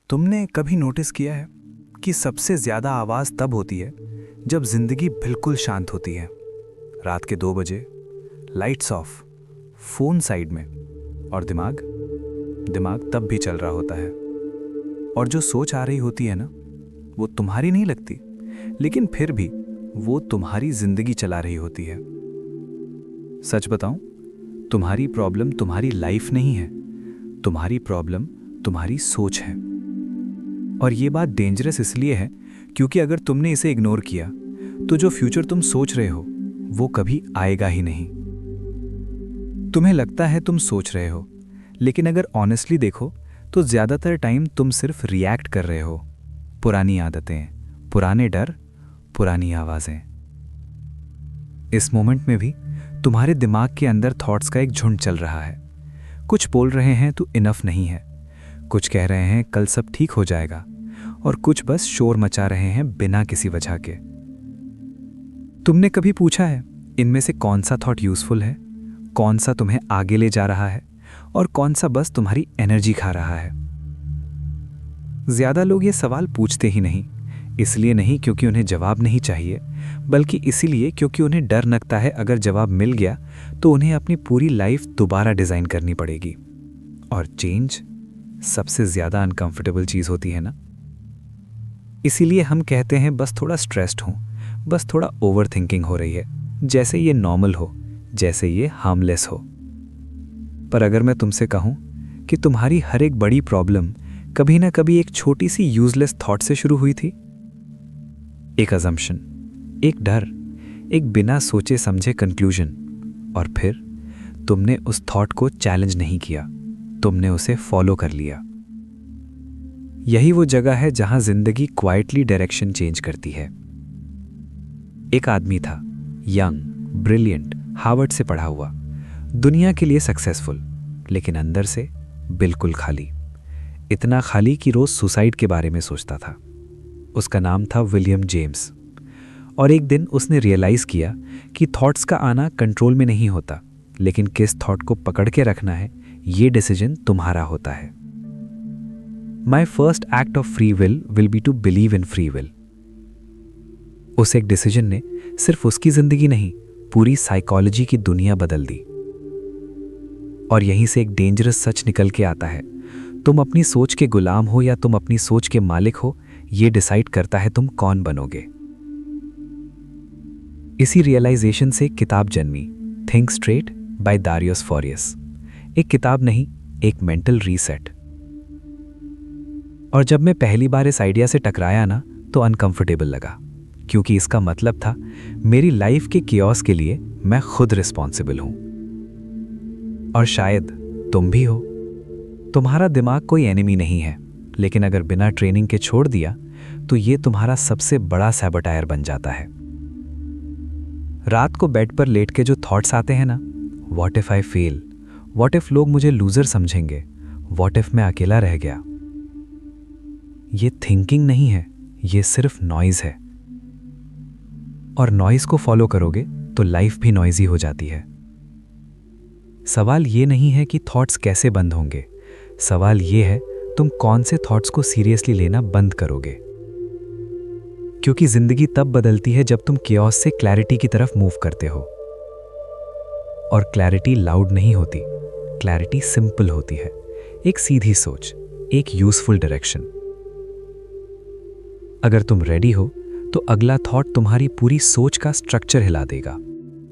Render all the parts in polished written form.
तुमने कभी नोटिस किया है कि सबसे ज़्यादा आवाज़ तब होती है जब ज़िंदगी बिल्कुल शांत होती है। रात के 2 बजे, लाइट्स ऑफ, फ़ोन साइड में, और दिमाग दिमाग तब भी चल रहा होता है। और जो सोच आ रही होती है ना, वो तुम्हारी नहीं लगती, लेकिन फिर भी वो तुम्हारी ज़िंदगी चला रही होती है। सच बताऊं, तुम्हारी प्रॉब्लम तुम्हारी लाइफ नहीं है, तुम्हारी प्रॉब्लम तुम्हारी सोच है। और ये बात डेंजरस इसलिए है क्योंकि अगर तुमने इसे इग्नोर किया तो जो फ्यूचर तुम सोच रहे हो वो कभी आएगा ही नहीं। तुम्हें लगता है तुम सोच रहे हो, लेकिन अगर ऑनेस्टली देखो तो ज़्यादातर टाइम तुम सिर्फ रिएक्ट कर रहे हो। पुरानी आदतें, पुराने डर, पुरानी आवाज़ें। इस मोमेंट में भी तुम्हारे दिमाग के अंदर थॉट्स का एक झुंड चल रहा है। कुछ बोल रहे हैं तू इनफ नहीं है, कुछ कह रहे हैं कल सब ठीक हो जाएगा, और कुछ बस शोर मचा रहे हैं बिना किसी वजह के। तुमने कभी पूछा है इनमें से कौन सा थॉट यूजफुल है, कौन सा तुम्हें आगे ले जा रहा है, और कौन सा बस तुम्हारी एनर्जी खा रहा है? ज्यादा लोग ये सवाल पूछते ही नहीं, इसलिए नहीं क्योंकि उन्हें जवाब नहीं चाहिए, बल्कि इसीलिए क्योंकि उन्हें डर लगता है अगर जवाब मिल गया तो उन्हें अपनी पूरी लाइफ दोबारा डिजाइन करनी पड़ेगी। और चेंज सबसे ज्यादा अनकंफर्टेबल चीज होती है ना। इसीलिए हम कहते हैं बस थोड़ा स्ट्रेस्ड हूं, बस थोड़ा ओवर थिंकिंग हो रही है, जैसे ये नॉर्मल हो, जैसे ये हार्मलेस हो। पर अगर मैं तुमसे कहूं कि तुम्हारी हर एक बड़ी प्रॉब्लम कभी ना कभी एक छोटी सी यूजलेस थॉट से शुरू हुई थी, एक अजम्पशन, एक डर, एक बिना सोचे समझे कंक्लूजन, और फिर तुमने उस थॉट को चैलेंज नहीं किया, तुमने उसे फॉलो कर लिया। यही वो जगह है जहां जिंदगी क्वाइटली डायरेक्शन चेंज करती है। एक आदमी था, यंग, ब्रिलियंट, हार्वर्ड से पढ़ा हुआ, दुनिया के लिए सक्सेसफुल, लेकिन अंदर से बिल्कुल खाली। इतना खाली कि रोज सुसाइड के बारे में सोचता था। उसका नाम था विलियम जेम्स। और एक दिन उसने रियलाइज किया कि थॉट्स का आना कंट्रोल में नहीं होता, लेकिन किस थॉट को पकड़ के रखना है ये डिसीजन तुम्हारा होता है। My first act of free will be to believe in free will. उस एक डिसीजन ने सिर्फ उसकी जिंदगी नहीं, पूरी साइकोलॉजी की दुनिया बदल दी। और यहीं से एक डेंजरस सच निकल के आता है, तुम अपनी सोच के गुलाम हो या तुम अपनी सोच के मालिक हो, ये डिसाइड करता है तुम कौन बनोगे। इसी रियलाइजेशन से किताब जन्मी, थिंक स्ट्रेट बाय दारियोस फॉरियस। एक किताब नहीं, एक मेंटल रीसेट। और जब मैं पहली बार इस आइडिया से टकराया ना, तो अनकंफर्टेबल लगा, क्योंकि इसका मतलब था मेरी लाइफ के कियोस के लिए मैं खुद रिस्पॉन्सिबल हूं। और शायद तुम भी हो। तुम्हारा दिमाग कोई एनिमी नहीं है, लेकिन अगर बिना ट्रेनिंग के छोड़ दिया तो ये तुम्हारा सबसे बड़ा सैबोटायर बन जाता है। रात को बेड पर लेट के जो थॉट्स आते हैं ना, what if I fail, what if लोग मुझे लूजर समझेंगे, व्हाट इफ मैं अकेला रह गया, ये थिंकिंग नहीं है, ये सिर्फ नॉइज है। और नॉइज को फॉलो करोगे तो लाइफ भी नॉइजी हो जाती है। सवाल ये नहीं है कि थॉट्स कैसे बंद होंगे, सवाल ये है तुम कौन से थॉट्स को सीरियसली लेना बंद करोगे। क्योंकि जिंदगी तब बदलती है जब तुम कियोस से क्लैरिटी की तरफ मूव करते हो। और क्लैरिटी लाउड नहीं होती, क्लैरिटी सिंपल होती है, एक सीधी सोच, एक यूजफुल डायरेक्शन। अगर तुम रेडी हो तो अगला थॉट तुम्हारी पूरी सोच का स्ट्रक्चर हिला देगा।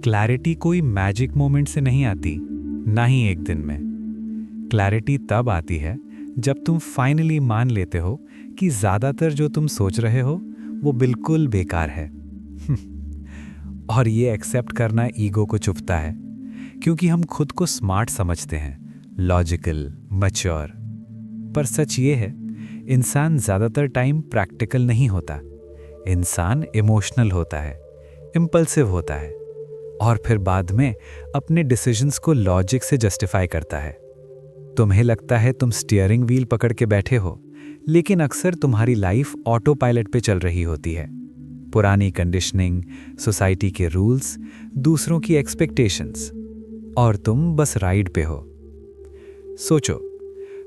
क्लैरिटी कोई मैजिक मोमेंट से नहीं आती, ना ही एक दिन में। क्लैरिटी तब आती है जब तुम फाइनली मान लेते हो कि ज्यादातर जो तुम सोच रहे हो वो बिल्कुल बेकार है। और ये एक्सेप्ट करना ईगो को चुभता है, क्योंकि हम खुद को स्मार्ट समझते हैं, लॉजिकल, मैच्योर। पर सच ये है, इंसान ज्यादातर टाइम प्रैक्टिकल नहीं होता। इंसान इमोशनल होता है, इम्पल्सिव होता है, और फिर बाद में अपने डिसीजंस को लॉजिक से जस्टिफाई करता है। तुम्हें लगता है तुम स्टीयरिंग व्हील पकड़ के बैठे हो, लेकिन अक्सर तुम्हारी लाइफ ऑटो पायलट पे चल रही होती है। पुरानी कंडीशनिंग, सोसाइटी के रूल्स, दूसरों की एक्सपेक्टेशंस, और तुम बस राइड पे हो। सोचो,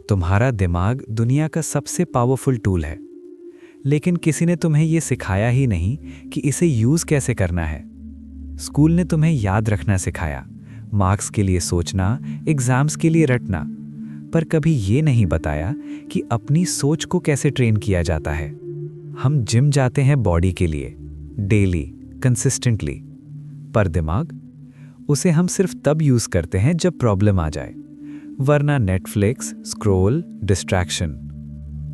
तुम्हारा दिमाग दुनिया का सबसे पावरफुल टूल है, लेकिन किसी ने तुम्हें ये सिखाया ही नहीं कि इसे यूज़ कैसे करना है। स्कूल ने तुम्हें याद रखना सिखाया, मार्क्स के लिए सोचना, एग्जाम्स के लिए रटना, पर कभी ये नहीं बताया कि अपनी सोच को कैसे ट्रेन किया जाता है। हम जिम जाते हैं बॉडी के लिए, डेली, कंसिस्टेंटली, पर दिमाग, उसे हम सिर्फ तब यूज़ करते हैं जब प्रॉब्लम आ जाए, वरना नेटफ्लिक्स, स्क्रॉल, डिस्ट्रैक्शन।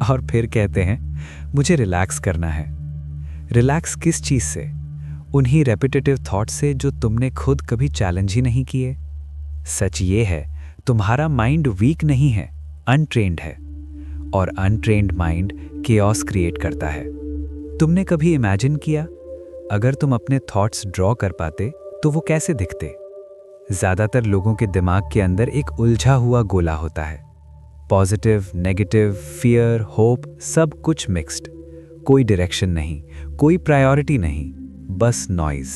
और फिर कहते हैं मुझे रिलैक्स करना है। रिलैक्स किस चीज़ से? उन्हीं रेपिटेटिव थॉट्स से जो तुमने खुद कभी चैलेंज ही नहीं किए। सच ये है, तुम्हारा माइंड वीक नहीं है, अनट्रेन्ड है, और अनट्रेन्ड माइंड केओस क्रिएट करता है। तुमने कभी इमेजिन किया अगर तुम अपने थॉट्स ड्रॉ कर पाते तो वो कैसे दिखते? ज़्यादातर लोगों के दिमाग के अंदर एक उलझा हुआ गोला होता है, पॉजिटिव, नेगेटिव, फियर, होप, सब कुछ मिक्स्ड। कोई डायरेक्शन नहीं, कोई प्रायोरिटी नहीं, बस नॉइज।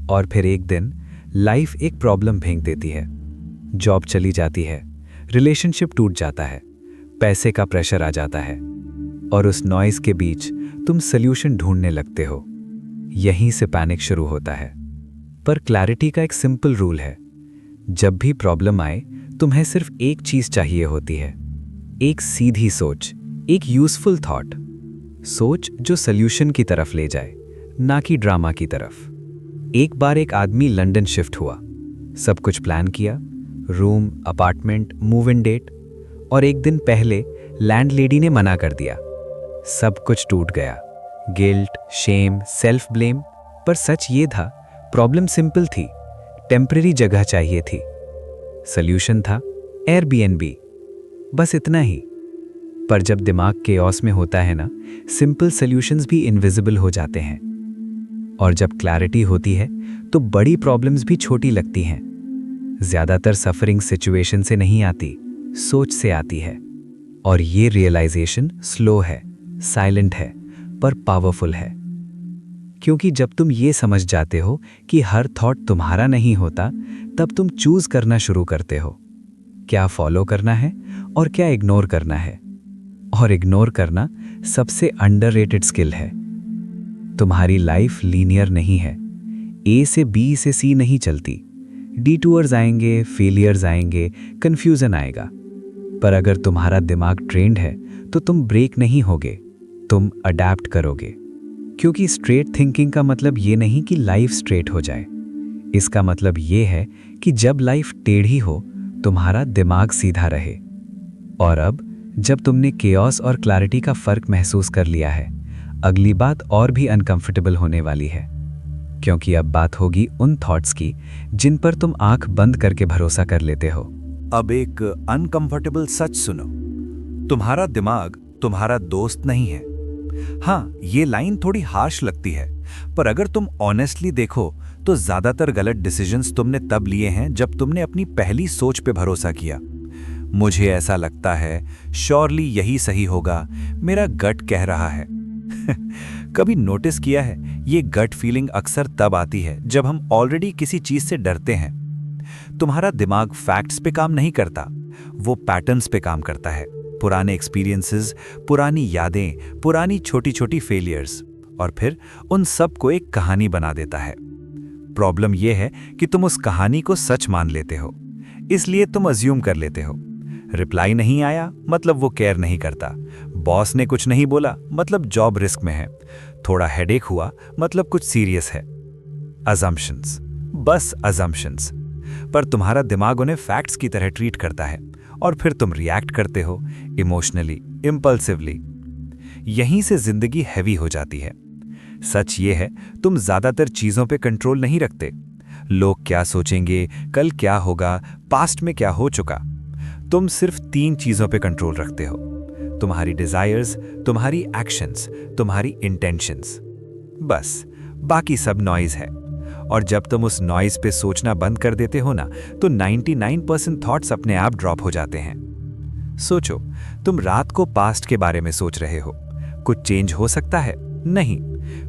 और फिर एक दिन लाइफ एक प्रॉब्लम फेंक देती है, जॉब चली जाती है, रिलेशनशिप टूट जाता है, पैसे का प्रेशर आ जाता है, और उस नॉइज के बीच तुम सल्यूशन ढूंढने लगते हो। यहीं से पैनिक शुरू होता है। पर क्लैरिटी का एक सिंपल रूल है, जब भी प्रॉब्लम आए तुम्हें सिर्फ एक चीज चाहिए होती है, एक सीधी सोच, एक यूजफुल थॉट, सोच जो सल्यूशन की तरफ ले जाए, ना कि ड्रामा की तरफ। एक बार एक आदमी लंदन शिफ्ट हुआ, सब कुछ प्लान किया, room, apartment, move in date, और एक दिन पहले लैंडलेडी ने मना कर दिया। सब कुछ टूट गया, गिल्ट, शेम, सेल्फ ब्लेम। पर सच ये था, प्रॉब्लम सिंपल थी, टेम्परेरी जगह चाहिए थी। सल्यूशन था एयरबीएनबी, बस इतना ही। पर जब दिमाग केओस में होता है ना, सिंपल सल्यूशंस भी इनविजिबल हो जाते हैं। और जब क्लैरिटी होती है तो बड़ी प्रॉब्लम्स भी छोटी लगती हैं। ज्यादातर सफरिंग सिचुएशन से नहीं आती, सोच से आती है। और ये रियलाइजेशन स्लो है, साइलेंट है, पर पावरफुल है। क्योंकि जब तुम ये समझ जाते हो कि हर थॉट तुम्हारा नहीं होता, तब तुम चूज करना शुरू करते हो, क्या फॉलो करना है और क्या इग्नोर करना है। और इग्नोर करना सबसे अंडररेटेड स्किल है। तुम्हारी लाइफ लीनियर नहीं है, ए से बी से सी नहीं चलती। डिटूअर्स आएंगे, फेलियर्स आएंगे, कंफ्यूजन आएगा। पर अगर तुम्हारा दिमाग ट्रेंड है तो तुम ब्रेक नहीं होगे, तुम अडैप्ट करोगे। क्योंकि स्ट्रेट थिंकिंग का मतलब ये नहीं कि लाइफ स्ट्रेट हो जाए, इसका मतलब ये है कि जब लाइफ टेढ़ी हो तुम्हारा दिमाग सीधा रहे। और अब जब तुमने केओस और क्लैरिटी का फर्क महसूस कर लिया है, अगली बात और भी अनकंफर्टेबल होने वाली है। क्योंकि अब बात होगी उन थॉट्स की जिन पर तुम आंख बंद करके भरोसा कर लेते हो। अब एक अनकंफर्टेबल सच सुनो, तुम्हारा दिमाग तुम्हारा दोस्त नहीं है। हाँ, ये लाइन थोड़ी हार्श लगती है, पर अगर तुम ऑनेस्टली देखो तो ज्यादातर गलत डिसीजंस तुमने तब लिए हैं जब तुमने अपनी पहली सोच पे भरोसा किया। मुझे ऐसा लगता है, श्योरली यही सही होगा, मेरा गट कह रहा है। कभी नोटिस किया है, ये गट फीलिंग अक्सर तब आती है जब हम ऑलरेडी किसी चीज से डरते हैं। तुम्हारा दिमाग फैक्ट्स पे काम नहीं करता, वो पैटर्न्स पे काम करता है। पुराने एक्सपीरियंसेस, पुरानी यादें, पुरानी छोटी छोटी फेलियर्स, और फिर उन सब को एक कहानी बना देता है। प्रॉब्लम यह है कि तुम उस कहानी को सच मान लेते हो, इसलिए तुम अज्यूम कर लेते हो। रिप्लाई नहीं आया मतलब वो केयर नहीं करता, बॉस ने कुछ नहीं बोला मतलब जॉब रिस्क में है, थोड़ा हेडेक हुआ मतलब कुछ सीरियस है। अजम्पशंस, बस अजम्पशंस। पर तुम्हारा दिमाग उन्हें फैक्ट्स की तरह ट्रीट करता है, और फिर तुम रिएक्ट करते हो इमोशनली, इंपल्सिवली। यहीं से जिंदगी हैवी हो जाती है। सच ये है, तुम ज्यादातर चीजों पे कंट्रोल नहीं रखते। लोग क्या सोचेंगे, कल क्या होगा, पास्ट में क्या हो चुका। तुम सिर्फ 3 चीजों पे कंट्रोल रखते हो, तुम्हारी डिजायर्स, तुम्हारी एक्शंस, तुम्हारी इंटेंशंस। बस, बाकी सब नॉइज है। और जब तुम उस नॉइज पे सोचना बंद कर देते हो ना, तो 99% थॉट्स अपने आप ड्रॉप हो जाते हैं। सोचो, तुम रात को पास्ट के बारे में सोच रहे हो, कुछ चेंज हो सकता है? नहीं।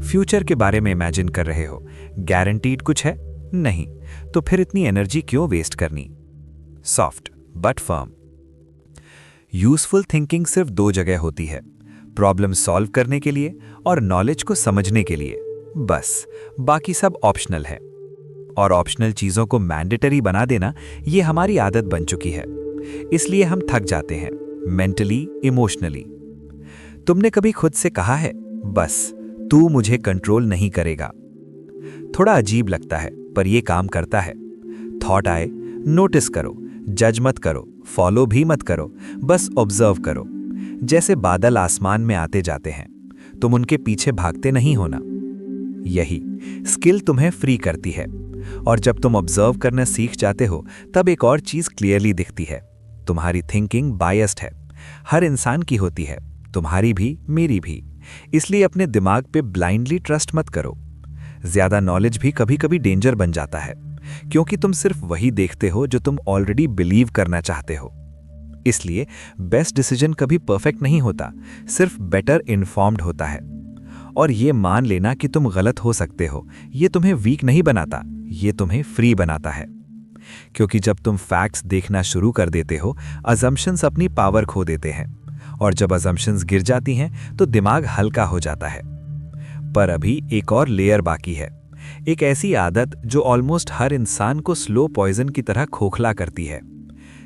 फ्यूचर के बारे में इमेजिन कर रहे हो, गारंटीड कुछ है? नहीं। तो फिर इतनी एनर्जी क्यों वेस्ट करनी? Soft but firm. Useful thinking सिर्फ 2 जगह होती है, प्रॉब्लम सॉल्व करने के लिए और नॉलेज को समझने के लिए। बस, बाकी सब ऑप्शनल है। और ऑप्शनल चीजों को मैंडेटरी बना देना ये हमारी आदत बन चुकी है। इसलिए हम थक जाते हैं, मेंटली, इमोशनली। तुमने कभी खुद से कहा है, बस तू मुझे कंट्रोल नहीं करेगा? थोड़ा अजीब लगता है, पर यह काम करता है। थॉट आए, नोटिस करो, जज मत करो, फॉलो भी मत करो, बस ऑब्जर्व करो। जैसे बादल आसमान में आते जाते हैं, तुम उनके पीछे भागते नहीं हो ना। यही स्किल तुम्हें फ्री करती है। और जब तुम ऑब्जर्व करना सीख जाते हो, तब एक और चीज क्लियरली दिखती है। तुम्हारी थिंकिंग बायस्ड है, हर इंसान की होती है, तुम्हारी भी, मेरी भी। इसलिए अपने दिमाग पे ब्लाइंडली ट्रस्ट मत करो। ज्यादा नॉलेज भी कभी कभी डेंजर बन जाता है, क्योंकि तुम सिर्फ वही देखते हो जो तुम ऑलरेडी बिलीव करना चाहते हो। इसलिए बेस्ट डिसीजन कभी परफेक्ट नहीं होता, सिर्फ बेटर इन्फॉर्म्ड होता है। और ये मान लेना कि तुम गलत हो सकते हो, ये तुम्हें वीक नहीं बनाता, ये तुम्हें फ्री बनाता है। क्योंकि जब तुम फैक्ट्स देखना शुरू कर देते हो, अजम्पशंस अपनी पावर खो देते हैं। और जब अजम्पशंस गिर जाती हैं, तो दिमाग हल्का हो जाता है। पर अभी एक और लेयर बाकी है, एक ऐसी आदत जो ऑलमोस्ट हर इंसान को स्लो पॉइजन की तरह खोखला करती है,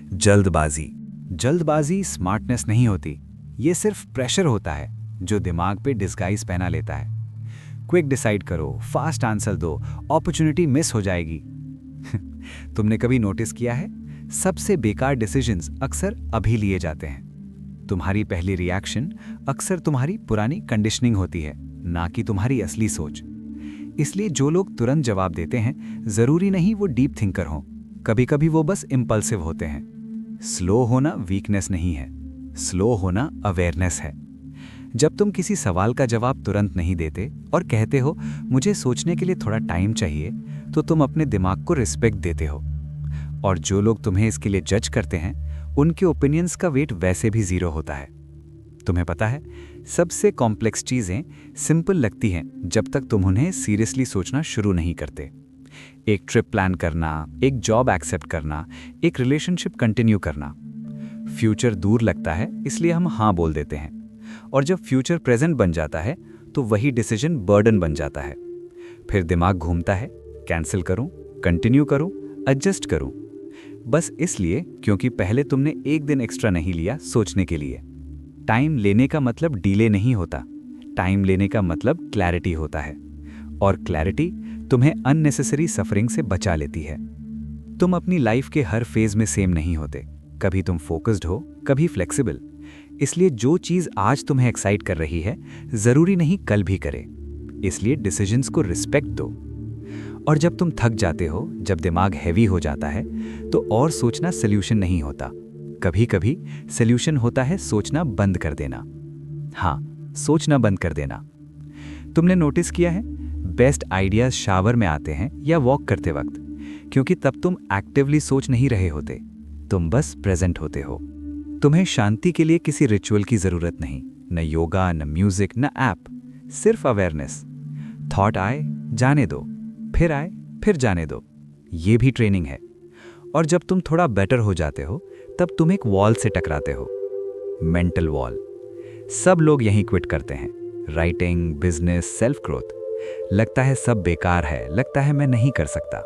जल्दबाजी। जल्दबाजी स्मार्टनेस नहीं होती, ये सिर्फ प्रेशर होता है जो दिमाग पे डिस्गाइज पहना लेता है। क्विक डिसाइड करो, फास्ट आंसर दो, अपॉर्चुनिटी मिस हो जाएगी। तुमने कभी नोटिस किया है, सबसे बेकार डिसीजंस अक्सर अभी लिए जाते हैं। तुम्हारी पहली रिएक्शन अक्सर तुम्हारी पुरानी कंडीशनिंग होती है, ना कि तुम्हारी असली सोच। इसलिए जो लोग तुरंत जवाब देते हैं, जरूरी नहीं वो डीप थिंकर हों, कभी कभी वो बस इम्पल्सिव होते हैं। स्लो होना वीकनेस नहीं है, स्लो होना अवेयरनेस है। जब तुम किसी सवाल का जवाब तुरंत नहीं देते और कहते हो मुझे सोचने के लिए थोड़ा टाइम चाहिए, तो तुम अपने दिमाग को रिस्पेक्ट देते हो। और जो लोग तुम्हें इसके लिए जज करते हैं, उनके ओपिनियंस का वेट वैसे भी 0 होता है। तुम्हें पता है, सबसे कॉम्प्लेक्स चीजें सिंपल लगती हैं जब तक तुम उन्हें सीरियसली सोचना शुरू नहीं करते। एक ट्रिप प्लान करना, एक जॉब एक्सेप्ट करना, एक रिलेशनशिप कंटिन्यू करना। फ्यूचर दूर लगता है, इसलिए हम हाँ बोल देते हैं। और जब फ्यूचर प्रेजेंट बन जाता है, तो वही डिसीजन बर्डन बन जाता है। फिर दिमाग घूमता है, कैंसिल करूं, कंटिन्यू करूं, एडजस्ट करूं। बस इसलिए क्योंकि पहले तुमने एक दिन एक्स्ट्रा नहीं लिया सोचने के लिए। टाइम लेने का मतलब डिले नहीं होता, टाइम लेने का मतलब क्लैरिटी होता है। और क्लैरिटी तुम्हें अननेसेसरी सफरिंग से बचा लेती है। तुम अपनी लाइफ के हर फेज में सेम नहीं होते, कभी तुम फोकस्ड हो, कभी फ्लेक्सिबल। इसलिए जो चीज आज तुम्हें एक्साइट कर रही है, जरूरी नहीं कल भी करे। इसलिए डिसीजंस को रिस्पेक्ट दो। और जब तुम थक जाते हो, जब दिमाग हैवी हो जाता है, तो और सोचना सल्यूशन नहीं होता। कभी कभी सल्यूशन होता है सोचना बंद कर देना। हाँ, सोचना बंद कर देना। तुमने नोटिस किया है, बेस्ट आइडियाज शावर में आते हैं या वॉक करते वक्त, क्योंकि तब तुम एक्टिवली सोच नहीं रहे होते, तुम बस प्रेजेंट होते हो। तुम्हें शांति के लिए किसी रिचुअल की जरूरत नहीं, न योगा, न म्यूजिक, न ऐप, सिर्फ अवेयरनेस। थॉट आए, जाने दो, फिर आए, फिर जाने दो। ये भी ट्रेनिंग है। और जब तुम थोड़ा बेटर हो जाते हो, तब तुम एक वॉल से टकराते हो, मेंटल वॉल। सब लोग यहीं क्विट करते हैं, राइटिंग, बिजनेस, सेल्फ ग्रोथ। लगता है सब बेकार है, लगता है मैं नहीं कर सकता।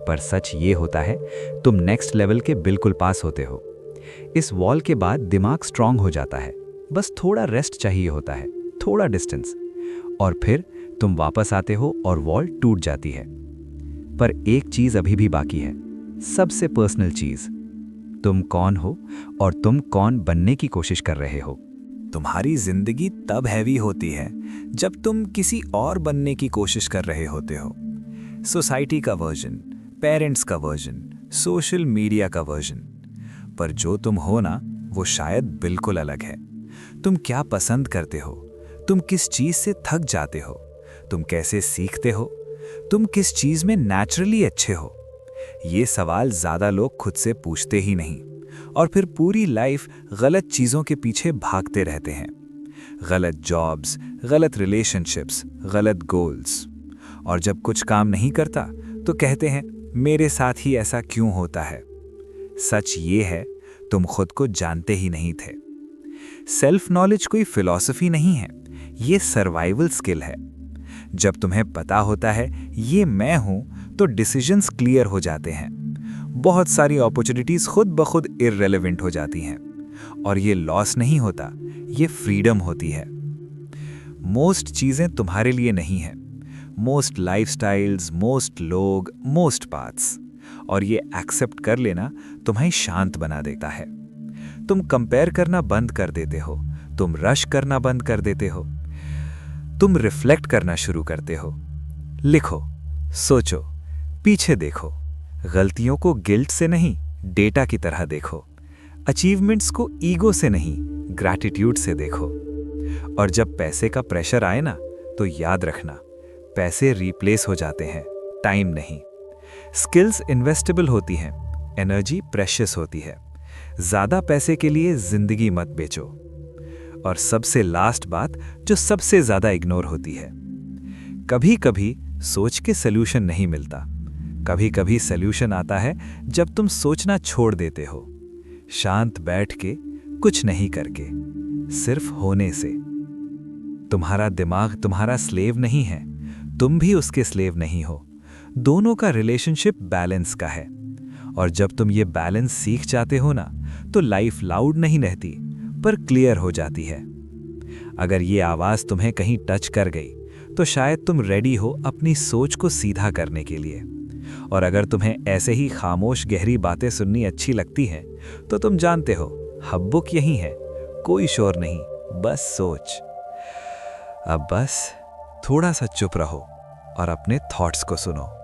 पर सच ये होता है, तुम नेक्स्ट लेवल के बिल्कुल पास होते हो। इस वॉल के बाद दिमाग स्ट्रांग हो जाता है, बस थोड़ा रेस्ट चाहिए होता है, थोड़ा डिस्टेंस, और फिर तुम वापस आते हो और वॉल टूट जाती है। पर एक चीज अभी भी बाकी है, सबसे पर्सनल चीज। तुम कौन हो और तुम कौन बनने की कोशिश कर रहे हो। तुम्हारी जिंदगी तब हैवी होती है जब तुम किसी और बनने की कोशिश कर रहे होते हो। सोसाइटी का वर्जन, पेरेंट्स का वर्जन, सोशल मीडिया का वर्जन। पर जो तुम हो ना, वो शायद बिल्कुल अलग है। तुम क्या पसंद करते हो, तुम किस चीज से थक जाते हो, तुम कैसे सीखते हो, तुम किस चीज में नेचुरली अच्छे हो। ये सवाल ज्यादा लोग खुद से पूछते ही नहीं, और फिर पूरी लाइफ गलत चीजों के पीछे भागते रहते हैं। गलत जॉब्स, गलत रिलेशनशिप्स, गलत गोल्स। और जब कुछ काम नहीं करता तो कहते हैं मेरे साथ ही ऐसा क्यों होता है। सच ये है, तुम खुद को जानते ही नहीं थे। सेल्फ नॉलेज कोई फिलॉसफी नहीं है, ये सर्वाइवल स्किल है। जब तुम्हें पता होता है ये मैं हूं, तो डिसीजंस क्लियर हो जाते हैं। बहुत सारी अपॉर्चुनिटीज खुद ब खुद इररिलेवेंट हो जाती हैं। और ये लॉस नहीं होता, ये फ्रीडम होती है। मोस्ट चीजें तुम्हारे लिए नहीं हैं। मोस्ट लाइफस्टाइल्स, मोस्ट लोग, मोस्ट पाथ्स। और ये एक्सेप्ट कर लेना तुम्हें शांत बना देता है। तुम कंपेयर करना बंद कर देते हो, तुम रश करना बंद कर देते हो, तुम रिफ्लेक्ट करना शुरू करते हो। लिखो, सोचो, पीछे देखो। गलतियों को गिल्ट से नहीं, डेटा की तरह देखो। अचीवमेंट्स को ईगो से नहीं, ग्रैटिट्यूड से देखो। और जब पैसे का प्रेशर आए ना, तो याद रखना, पैसे रिप्लेस हो जाते हैं, टाइम नहीं। स्किल्स इन्वेस्टेबल होती हैं, एनर्जी प्रेशियस होती है। ज्यादा पैसे के लिए जिंदगी मत बेचो। और सबसे लास्ट बात जो सबसे ज्यादा इग्नोर होती है, कभी कभी सोच के सल्यूशन नहीं मिलता। कभी कभी सल्यूशन आता है जब तुम सोचना छोड़ देते हो, शांत बैठ के, कुछ नहीं करके, सिर्फ होने से। तुम्हारा दिमाग तुम्हारा स्लेव नहीं है, तुम भी उसके स्लेव नहीं हो। दोनों का रिलेशनशिप बैलेंस का है। और जब तुम ये बैलेंस सीख जाते हो ना, तो लाइफ लाउड नहीं रहती, पर क्लियर हो जाती है। अगर ये आवाज तुम्हें कहीं टच कर गई, तो शायद तुम रेडी हो अपनी सोच को सीधा करने के लिए। और अगर तुम्हें ऐसे ही खामोश गहरी बातें सुननी अच्छी लगती हैं, तो तुम जानते हो हब्बुक यही है, कोई शोर नहीं, बस सोच। अब बस थोड़ा सा चुप रहो और अपने थॉट्स को सुनो।